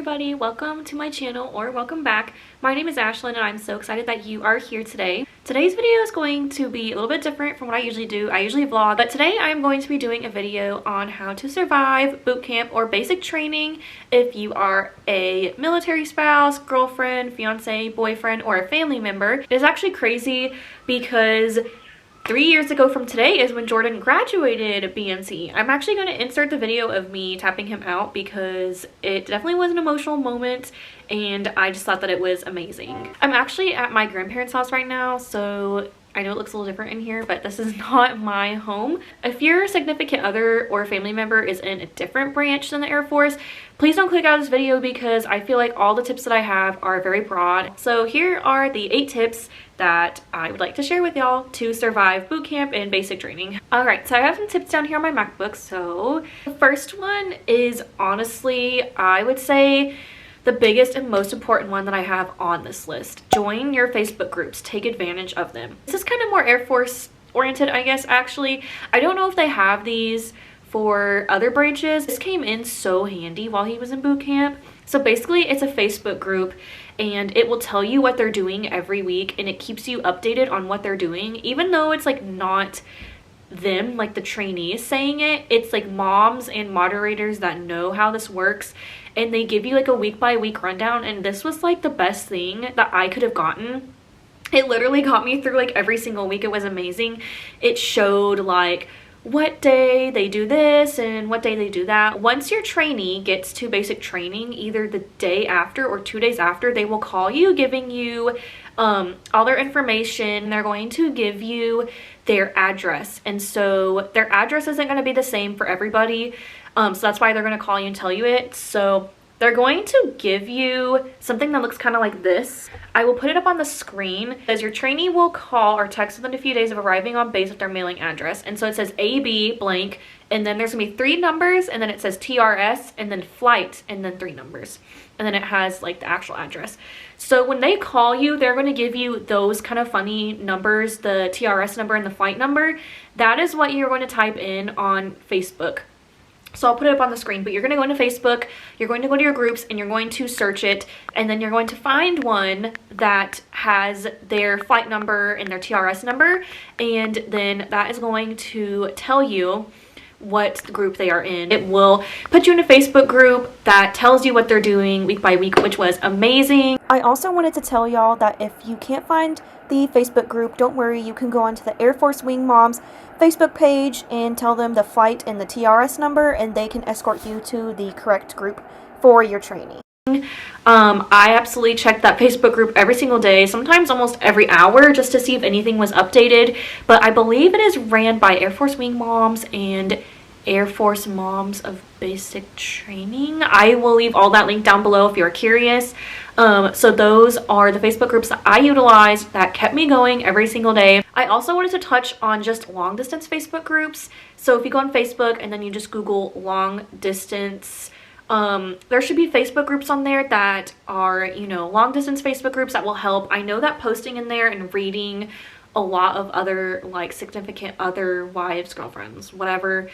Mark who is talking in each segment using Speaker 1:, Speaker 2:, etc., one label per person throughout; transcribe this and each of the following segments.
Speaker 1: everybody, welcome to my channel, or welcome back. My name is Ashlyn and I'm so excited that you are here today. Today's video is going to be a little bit different from what I usually do. I usually vlog, but today I'm going to be doing a video on how to survive boot camp or basic training if you are a military spouse, girlfriend, fiance, boyfriend, or a family member. It is actually crazy because 3 years ago from today is when Jordan graduated BMT. I'm actually going to insert the video of me tapping him out because it definitely was an emotional moment and I just thought that it was amazing. I'm actually at my grandparents' house right now, so I know it looks a little different in here, but this is not my home. If your significant other or family member is in a different branch than the Air Force, please don't click out of this video because I feel like all the tips that I have are very broad. So here are the 8 tips that I would like to share with y'all to survive boot camp and basic training. Alright, so I have some tips down here on my MacBook. So the first one is honestly, I would say, the biggest and most important one that I have on this list. Join your Facebook groups. Take advantage of them. This is kind of more Air Force oriented, I guess, actually. I don't know if they have these for other branches. This came in so handy while he was in boot camp. So basically, it's a Facebook group and it will tell you what they're doing every week and it keeps you updated on what they're doing, even though it's like not them, like the trainees saying it. It's like moms and moderators that know how this works and they give you like a week by week rundown, and this was like the best thing that I could have gotten. It literally got me through like every single week. It was amazing. It showed like what day they do this and what day they do that. Once your trainee gets to basic training, either the day after or 2 days after, they will call you giving you all their information. They're going to give you their address, and so their address isn't going to be the same for everybody, so that's why they're going to call you and tell you it. So they're going to give you something that looks kind of like this. I will put it up on the screen. As your trainee will call or text within a few days of arriving on base with their mailing address. And so it says AB blank, and then there's gonna be 3 numbers, and then it says TRS, and then flight, and then 3 numbers. And then it has like the actual address. So when they call you, they're gonna give you those kind of funny numbers, the TRS number and the flight number. That is what you're going to type in on Facebook. So I'll put it up on the screen, but you're going to go into Facebook, you're going to go to your groups, and you're going to search it, and then you're going to find one that has their flight number and their TRS number, and then that is going to tell you what group they are in. It will put you in a Facebook group that tells you what they're doing week by week, which was amazing. I also wanted to tell y'all that if you can't find the Facebook group, don't worry, you can go onto the Air Force Wingmoms Facebook page and tell them the flight and the TRS number, and they can escort you to the correct group for your training. I absolutely checked that Facebook group every single day, sometimes almost every hour, just to see if anything was updated. But I believe it is ran by Air Force Wingmoms and Air Force Moms of Basic Training. I will leave all that linked down below if you're curious. So those are the Facebook groups that I utilized that kept me going every single day. I also wanted to touch on just long distance Facebook groups. So if you go on Facebook and then you just Google long distance, there should be Facebook groups on there that are, you know, long distance Facebook groups that will help. I know that posting in there and reading a lot of other like significant other wives, girlfriends, whatever,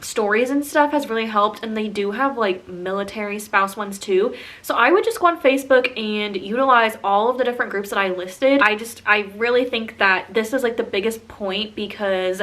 Speaker 1: stories and stuff has really helped, and they do have like military spouse ones too. So I would just go on Facebook and utilize all of the different groups that I listed. I really think that this is like the biggest point because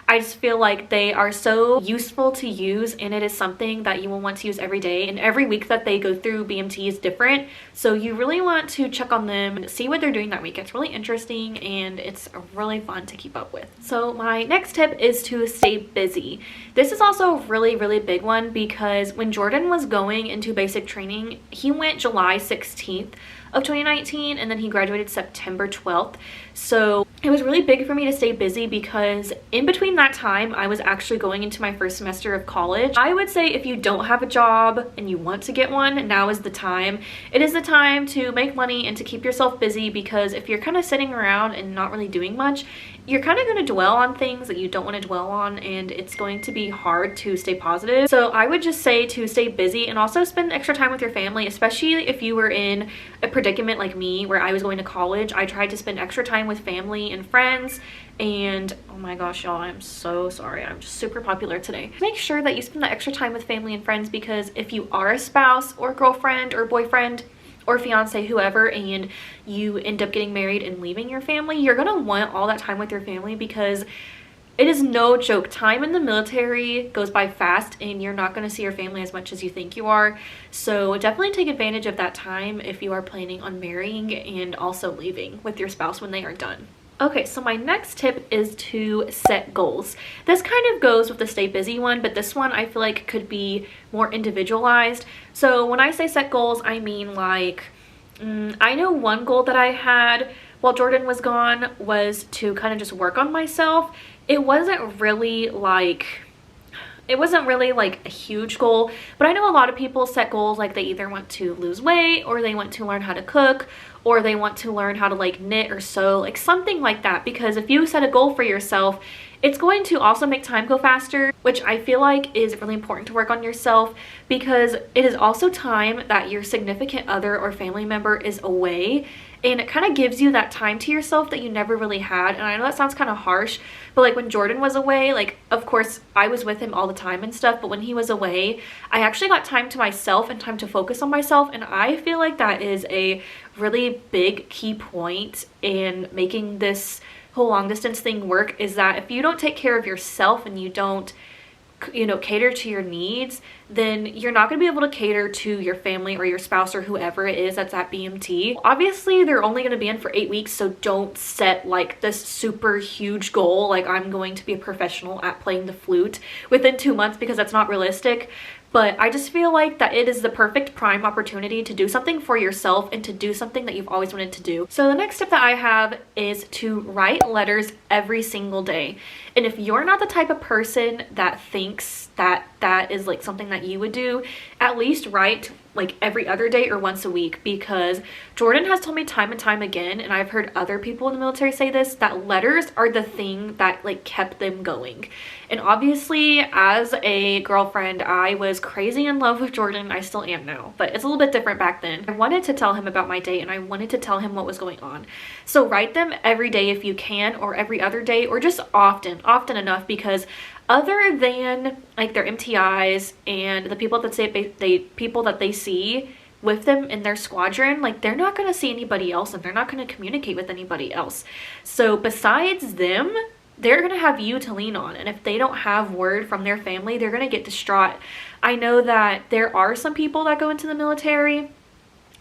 Speaker 1: I just feel like they are so useful to use, and it is something that you will want to use every day, and every week that they go through BMT is different, so you really want to check on them and see what they're doing that week. It's really interesting and it's really fun to keep up with. So my next tip is to stay busy. This is also a really big one because when Jordan was going into basic training, he went July 16th of 2019 and then he graduated September 12th. So it was really big for me to stay busy because in between that time I was actually going into my first semester of college. I would say if you don't have a job and you want to get one, now is the time. It is the time to make money and to keep yourself busy, because if you're kind of sitting around and not really doing much, you're kind of going to dwell on things that you don't want to dwell on, and it's going to be hard to stay positive. So I would just say to stay busy and also spend extra time with your family, especially if you were in a predicament like me where I was going to college. I tried to spend extra time with family and friends, and oh my gosh, y'all, I'm so sorry. I'm just super popular today. Make sure that you spend that extra time with family and friends, because if you are a spouse or girlfriend or boyfriend or fiance, whoever, and you end up getting married and leaving your family, you're gonna want all that time with your family, because it is no joke. Time in the military goes by fast, and you're not gonna see your family as much as you think you are. So definitely take advantage of that time if you are planning on marrying and also leaving with your spouse when they are done. Okay, so my next tip is to set goals. This kind of goes with the stay busy one, but this one I feel like could be more individualized. So when I say set goals, I mean like, I know one goal that I had while Jordan was gone was to kind of just work on myself. It wasn't really like a huge goal, but I know a lot of people set goals like they either want to lose weight, or they want to learn how to cook, or they want to learn how to like knit or sew, like something like that. Because if you set a goal for yourself, it's going to also make time go faster, which I feel like is really important to work on yourself, because it is also time that your significant other or family member is away, and it kind of gives you that time to yourself that you never really had. And I know that sounds kind of harsh, but like when Jordan was away, like of course I was with him all the time and stuff, but when he was away, I actually got time to myself and time to focus on myself. And I feel like that is a really big key point in making this whole long distance thing work, is that if you don't take care of yourself and you don't, you know, cater to your needs, then you're not going to be able to cater to your family or your spouse or whoever it is that's at BMT. Obviously, they're only going to be in for 8 weeks, so don't set like this super huge goal like I'm going to be a professional at playing the flute within 2 months, because that's not realistic. But I just feel like that it is the perfect prime opportunity to do something for yourself and to do something that you've always wanted to do. So the next tip that I have is to write letters every single day. And if you're not the type of person that thinks that that is like something that you would do, at least write like every other day or once a week, because Jordan has told me time and time again, and I've heard other people in the military say this, that letters are the thing that like kept them going. And obviously as a girlfriend, I was crazy in love with Jordan. I still am now, but it's a little bit different back then. I wanted to tell him about my day, and I wanted to tell him what was going on. So write them every day if you can, or every other day, or just often enough, because other than like their MTIs and the people that they see with them in their squadron, like they're not going to see anybody else, and they're not going to communicate with anybody else. So besides them, they're going to have you to lean on. And if they don't have word from their family, they're going to get distraught. I know that there are some people that go into the military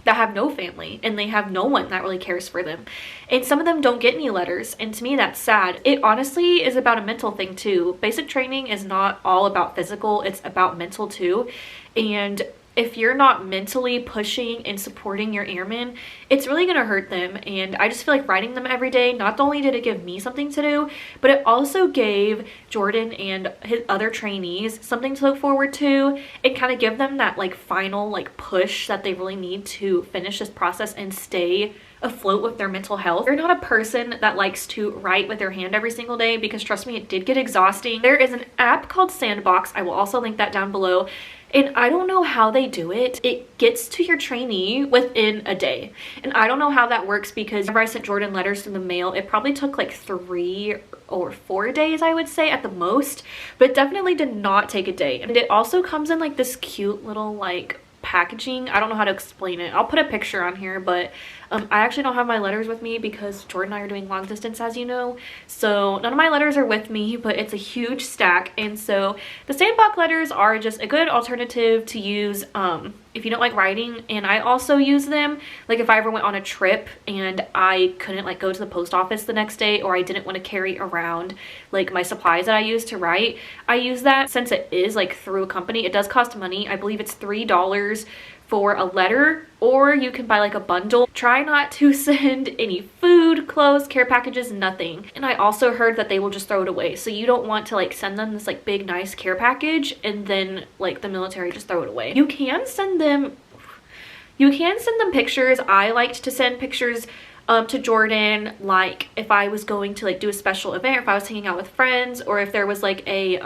Speaker 1: that have no family, and they have no one that really cares for them, and some of them don't get any letters, and to me that's sad. It honestly is about a mental thing too. Basic training is not all about physical, it's about mental too. And if you're not mentally pushing and supporting your airmen, it's really going to hurt them. And I just feel like writing them every day, not only did it give me something to do, but it also gave Jordan and his other trainees something to look forward to, and kind of give them that like final like push that they really need to finish this process and stay afloat with their mental health. You're not a person that likes to write with their hand every single day, because trust me, it did get exhausting. There is an app called Sandboxx. I will also link that down below. And I don't know how they do it. It gets to your trainee within a day. And I don't know how that works, because whenever I sent Jordan letters through the mail, it probably took like 3 or 4 days, I would say, at the most. But it definitely did not take a day. And it also comes in like this cute little like packaging. I don't know how to explain it. I'll put a picture on here, but I actually don't have my letters with me because Jordan and I are doing long distance, as you know. So none of my letters are with me, but it's a huge stack. And so the Sandbox letters are just a good alternative to use if you don't like writing. And I also use them like if I ever went on a trip and I couldn't like go to the post office the next day, or I didn't want to carry around like my supplies that I use to write. I use that since it is like through a company. It does cost money. I believe it's $3 for a letter, or you can buy like a bundle. Try not to send any food, clothes, care packages, nothing. And I also heard that they will just throw it away. So you don't want to like send them this like big nice care package and then like the military just throw it away. You can send them pictures. I liked to send pictures to Jordan, like if I was going to like do a special event, or if I was hanging out with friends, or if there was like a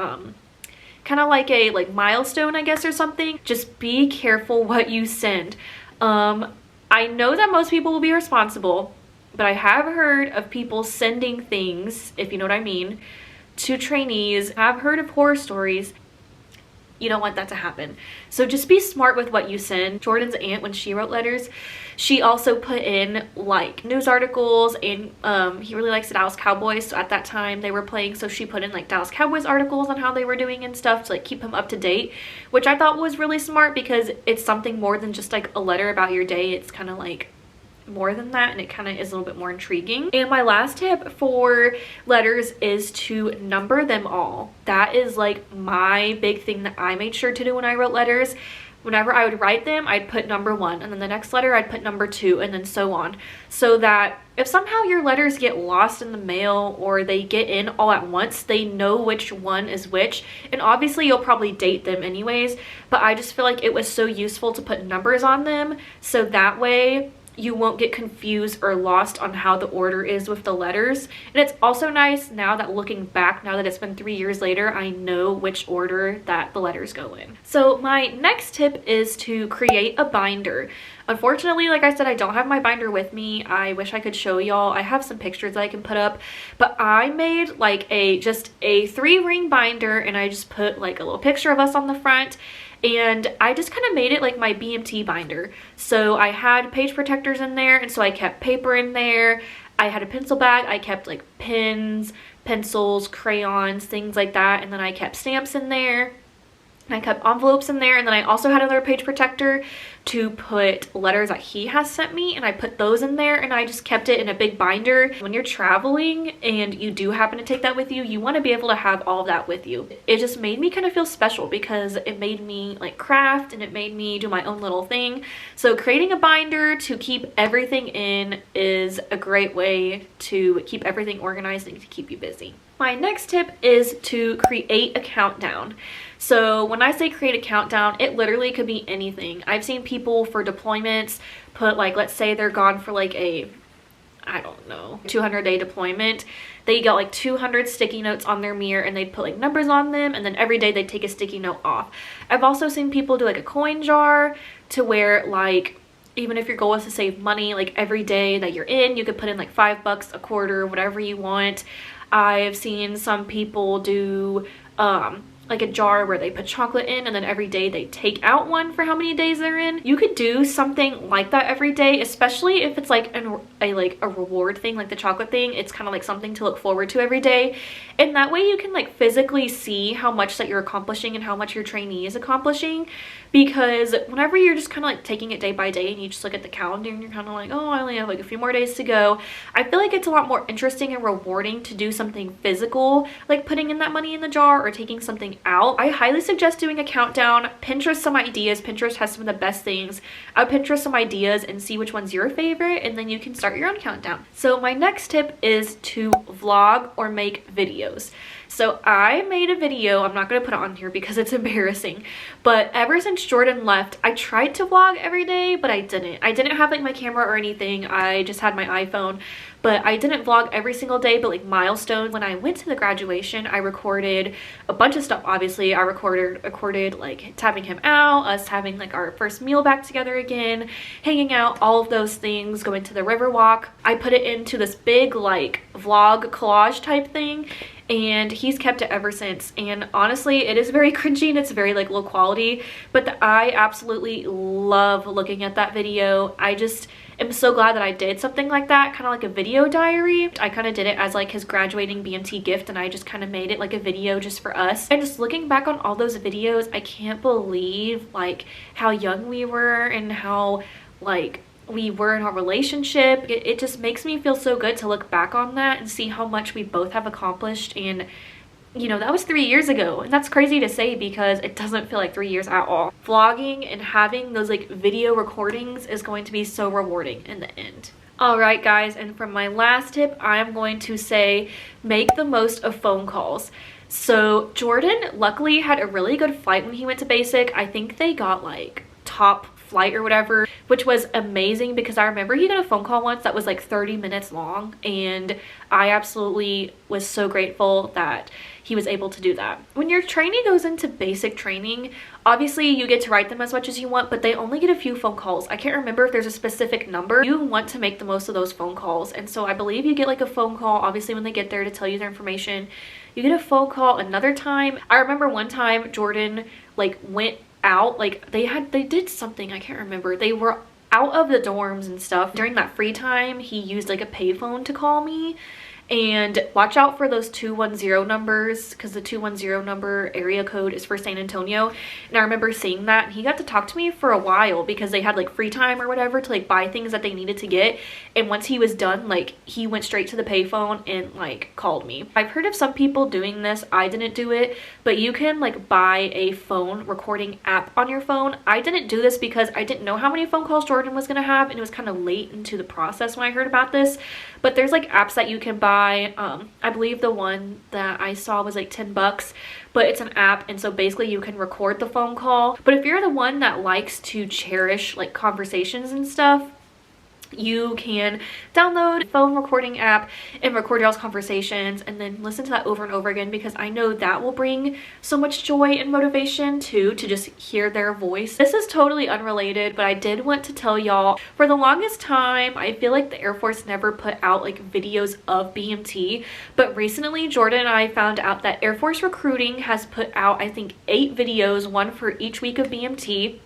Speaker 1: kind of like a milestone, I guess, or something. Just be careful what you send. I know that most people will be responsible, but I have heard of people sending things, if you know what I mean, to trainees. I've heard of horror stories. You don't want that to happen. So just be smart with what you send. Jordan's aunt, when she wrote letters, she also put in like news articles, and he really likes the Dallas Cowboys, so at that time they were playing, so she put in like Dallas Cowboys articles on how they were doing and stuff to like keep him up to date, which I thought was really smart because it's something more than just like a letter about your day. It's kind of like more than that, and it kind of is a little bit more intriguing. And my last tip for letters is to number them all. That is like my big thing that I made sure to do when I wrote letters. Whenever I would write them, I'd put number 1, and then the next letter I'd put number 2, and then so on, so that if somehow your letters get lost in the mail or they get in all at once, they know which one is which. And obviously you'll probably date them anyways, but I just feel like it was so useful to put numbers on them, so that way you won't get confused or lost on how the order is with the letters. And it's also nice now that looking back, now that it's been 3 years later, I know which order that the letters go in. So my next tip is to create a binder. Unfortunately, like I said, I don't have my binder with me. I wish I could show y'all. I have some pictures that I can put up, but I made like just a 3-ring binder, and I just put like a little picture of us on the front. And I just kind of made it like my BMT binder. So I had page protectors in there, and so I kept paper in there. I had a pencil bag. I kept like pens, pencils, crayons, things like that. And then I kept stamps in there. And I kept envelopes in there, and then I also had another page protector to put letters that he has sent me, and I put those in there, and I just kept it in a big binder. When you're traveling and you do happen to take that with you, you want to be able to have all of that with you. It just made me kind of feel special because it made me like craft, and it made me do my own little thing. So creating a binder to keep everything in is a great way to keep everything organized and to keep you busy. My next tip is to create a countdown. So when I say create a countdown, it literally could be anything. I've seen people for deployments put like, let's say they're gone for like a, I don't know, 200-day deployment. They got like 200 sticky notes on their mirror, and they'd put like numbers on them, and then every day they'd take a sticky note off. I've also seen people do like a coin jar to where like, even if your goal is to save money, like every day that you're in, you could put in like $5, a quarter, whatever you want. I've seen some people do like a jar where they put chocolate in, and then every day they take out one for how many days they're in. You could do something like that every day, especially if it's like a reward thing, like the chocolate thing. It's kind of like something to look forward to every day, and that way you can like physically see how much that you're accomplishing and how much your trainee is accomplishing. Because whenever you're just kind of like taking it day by day and you just look at the calendar and you're kind of like, oh, I only have like a few more days to go, I feel like it's a lot more interesting and rewarding to do something physical, like putting in that money in the jar or taking something out. I highly suggest doing a countdown. Pinterest some ideas. Pinterest has some of the best things. I would Pinterest some ideas and see which one's your favorite, and then you can start your own countdown. So my next tip is to vlog or make videos. So I made a video. I'm not going to put it on here because it's embarrassing, but ever since Jordan left, I tried to vlog every day, but I didn't have like my camera or anything. I just had my iPhone, but I didn't vlog every single day. But like milestones, when I went to the graduation, I recorded a bunch of stuff. Obviously I recorded like tapping him out, us having like our first meal back together again, hanging out, all of those things, going to the river walk. I put it into this big like vlog collage type thing, and he's kept it ever since. And honestly, it is very cringy and it's very like low quality, but I absolutely love looking at that video. I just am so glad that I did something like that, kind of like a video diary. I kind of did it as like his graduating BMT gift, and I just kind of made it like a video just for us. And just looking back on all those videos, I can't believe like how young we were and how like we were in our relationship. It just makes me feel so good to look back on that and see how much we both have accomplished. And you know, that was 3 years ago, and that's crazy to say because it doesn't feel like 3 years at all. Vlogging and having those like video recordings is going to be so rewarding in the end. Alright guys, and for my last tip, I'm going to say make the most of phone calls. So Jordan luckily had a really good flight when he went to basic. I think they got like top flight or whatever, which was amazing because I remember he got a phone call once that was like 30 minutes long, and I absolutely was so grateful that he was able to do that. When your trainee goes into basic training, obviously you get to write them as much as you want, but they only get a few phone calls. I can't remember if there's a specific number. You want to make the most of those phone calls, and so I believe you get like a phone call obviously when they get there to tell you their information. You get a phone call another time. I remember one time Jordan like went out, like they did something, I can't remember. They were out of the dorms and stuff. During that free time, he used like a payphone to call me. And watch out for those 210 numbers, because the 210 number area code is for San Antonio. And I remember seeing that, and he got to talk to me for a while because they had like free time or whatever to like buy things that they needed to get. And once he was done, like he went straight to the payphone and like called me. I've heard of some people doing this. I didn't do it, but you can like buy a phone recording app on your phone. I didn't do this because I didn't know how many phone calls Jordan was gonna have, and it was kind of late into the process when I heard about this. But there's like apps that you can buy. I believe the one that I saw was like 10 bucks, but it's an app, and so basically you can record the phone call. But if you're the one that likes to cherish like conversations and stuff, you can download a phone recording app and record y'all's conversations and then listen to that over and over again, because I know that will bring so much joy and motivation too, to just hear their voice. This is totally unrelated, but I did want to tell y'all, for the longest time I feel like the Air Force never put out like videos of BMT, but recently Jordan and I found out that Air Force recruiting has put out I think 8 videos, one for each week of BMT.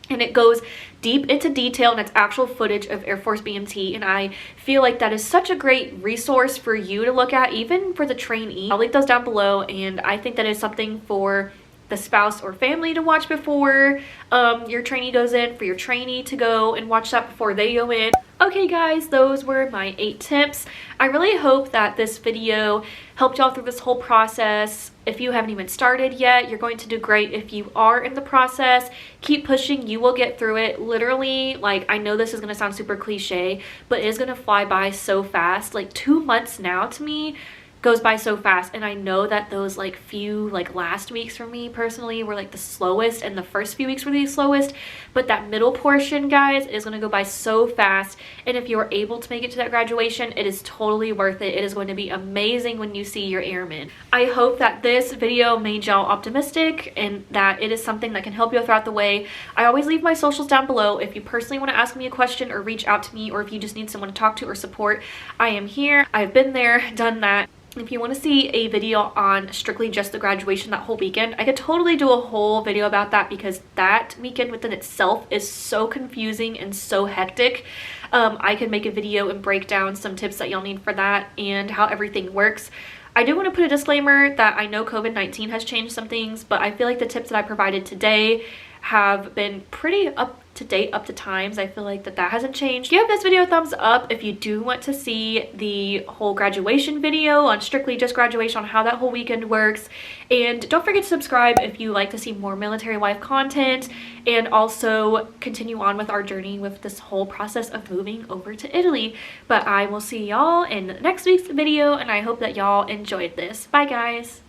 Speaker 1: And it goes deep into detail, and it's actual footage of Air Force BMT, and I feel like that is such a great resource for you to look at, even for the trainee. I'll link those down below, and I think that is something for the spouse or family to watch before your trainee goes in, for your trainee to go and watch that before they go in. Okay guys, those were my 8 tips. I really hope that this video helped y'all through this whole process. If you haven't even started yet, you're going to do great. If you are in the process, keep pushing. You will get through it. Literally, like, I know this is going to sound super cliche, but it is going to fly by so fast. Like 2 months now to me goes by so fast, and I know that those like few like last weeks for me personally were like the slowest, and the first few weeks were the slowest, but that middle portion, guys, is going to go by so fast. And if you are able to make it to that graduation, it is totally worth it. It is going to be amazing when you see your airmen. I hope that this video made y'all optimistic and that it is something that can help you throughout the way. I always leave my socials down below if you personally want to ask me a question or reach out to me, or if you just need someone to talk to or support. I am here. I've been there, done that. If you want to see a video on strictly just the graduation that whole weekend, I could totally do a whole video about that, because that weekend within itself is so confusing and so hectic. I could make a video and break down some tips that y'all need for that and how everything works. I do want to put a disclaimer that I know COVID-19 has changed some things, but I feel like the tips that I provided today have been pretty up to date, up to times. I feel like that hasn't changed. Give this video a thumbs up if you do want to see the whole graduation video on strictly just graduation, on how that whole weekend works. And don't forget to subscribe if you like to see more military wife content, and also continue on with our journey with this whole process of moving over to Italy. But I will see y'all in next week's video, and I hope that y'all enjoyed this. Bye guys.